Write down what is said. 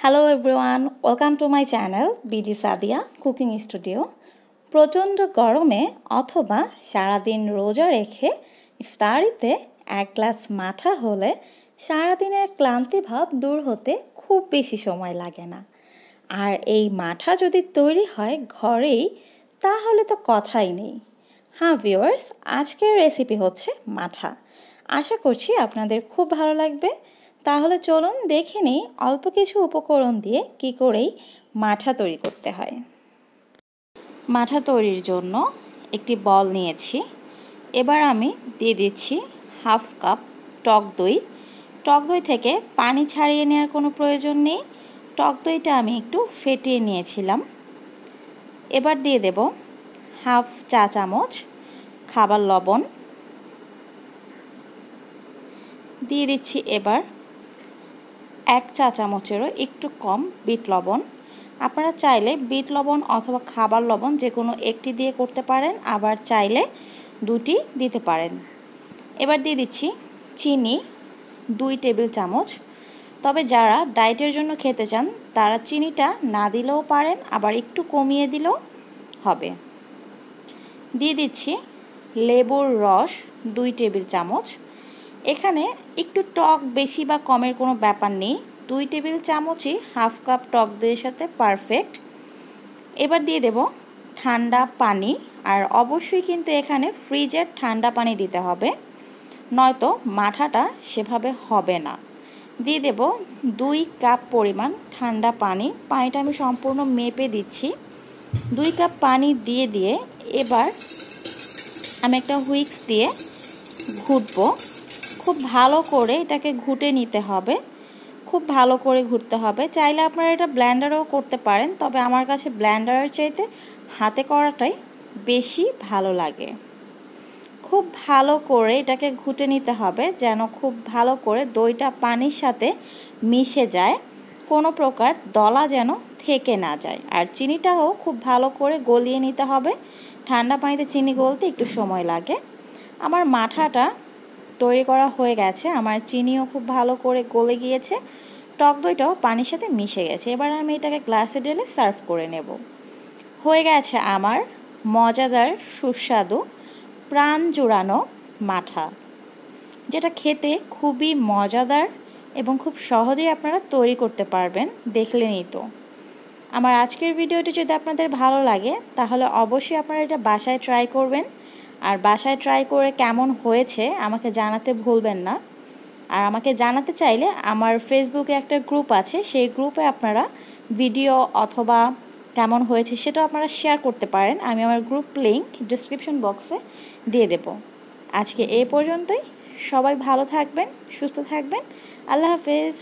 Hello everyone, welcome to my channel BD Sadia cooking studio. প্রচণ্ড গরমে অথবা সারাদিন রোজা রেখে ইফতারিতে এক গ্লাস মাঠা হলে সারাদিনের ক্লান্তিভাব দূর হতে খুব বেশি সময় লাগে না। আর এই মাঠা যদি তৈরি হয় ঘরেই তাহলে তো কথাই নেই। হ্যাঁ ভিউয়ার্স, আজকের রেসিপি হচ্ছে মাঠা। আশা করছি আপনাদের খুব ভালো লাগবে। তাহলে চলুন দেখে নিই অল্প কিছু উপকরণ দিয়ে কী করেই মাঠা তৈরি করতে হয়। মাঠা তৈরির জন্য একটি বল নিয়েছি। এবার আমি দিয়ে দিচ্ছি হাফ কাপ টক দই। টক দই থেকে পানি ছাড়িয়ে নেওয়ার কোনো প্রয়োজন নেই। টক দইটা আমি একটু ফেটিয়ে নিয়েছিলাম। এবার দিয়ে দেব হাফ চা চামচ খাবার লবণ। দিয়ে দিচ্ছি এবার 1 চা চামচেরও একটু কম বিট লবণ। আপনারা চাইলে বিট লবণ অথবা খাবার লবণ যে কোনো একটি দিয়ে করতে পারেন, আবার চাইলে দুটি দিতে পারেন। এবার দিয়ে দিচ্ছি চিনি 2 টেবিল চামচ। তবে যারা ডায়েটের জন্য খেতে চান তারা চিনিটা না দিলেও পারেন, আবার একটু কমিয়ে দিলেও হবে। দিয়ে দিচ্ছি লেবুর রস 2 টেবিল চামচ। এখানে একটু টক বেশি বা কমের কোনো ব্যাপার নেই, 2 টেবিল চামচই হাফ কাপ টক দইয়ের সাথে পারফেক্ট। এবার দিয়ে দেব ঠান্ডা পানি, আর অবশ্যই কিন্তু এখানে ফ্রিজের ঠান্ডা পানি দিতে হবে, নয়তো মাঠাটা সেভাবে হবে না। দিয়ে দেব 2 কাপ পরিমাণ ঠান্ডা পানি। পানিটা আমি সম্পূর্ণ মেপে দিচ্ছি। 2 কাপ পানি দিয়ে এবার আমি একটা হুইস্ক দিয়ে ঘুটবো। খুব ভালো করে এটাকে ঘুটে নিতে হবে, খুব ভালো করে ঘুরতে হবে। চাইলে আপনারা এটা ব্লেন্ডারেও করতে পারেন, তবে আমার কাছে ব্লেন্ডারের চাইতে হাতে করাটাই বেশি ভালো লাগে। খুব ভালো করে এটাকে ঘুটে নিতে হবে যেন খুব ভালো করে দইটা পানির সাথে মিশে যায়, কোনো প্রকার দলা যেন থেকে না যায়। আর চিনিটাও খুব ভালো করে গলিয়ে নিতে হবে। ঠান্ডা পানিতে চিনি গলতে একটু সময় লাগে। আমার মাঠাটা তৈরি করা হয়ে গেছে, আমার চিনিও খুব ভালো করে গলে গিয়েছে, টক দইটাও পানির সাথে মিশে গেছে। এবার আমি এটাকে গ্লাসে ঢেলে সার্ভ করে নেব। হয়ে গেছে আমার মজাদার সুস্বাদু প্রাণ জুড়ানো মাঠা, যেটা খেতে খুবই মজাদার এবং খুব সহজেই আপনারা তৈরি করতে পারবেন। দেখলেনই তো। আমার আজকের ভিডিওটি যদি আপনাদের ভালো লাগে তাহলে অবশ্যই আপনারা এটা বাসায় ট্রাই করবেন, আর বাসায় ট্রাই করে কেমন হয়েছে আমাকে জানাতে ভুলবেন না। আর আমাকে জানাতে চাইলে আমার ফেসবুকে একটা গ্রুপ আছে, সেই গ্রুপে আপনারা ভিডিও অথবা কেমন হয়েছে সেটাও আপনারা শেয়ার করতে পারেন। আমি আমার গ্রুপ লিংক ডিসক্রিপশন বক্সে দিয়ে দেব। আজকে এই পর্যন্তই। সবাই ভালো থাকবেন, সুস্থ থাকবেন। আল্লাহ হাফেজ।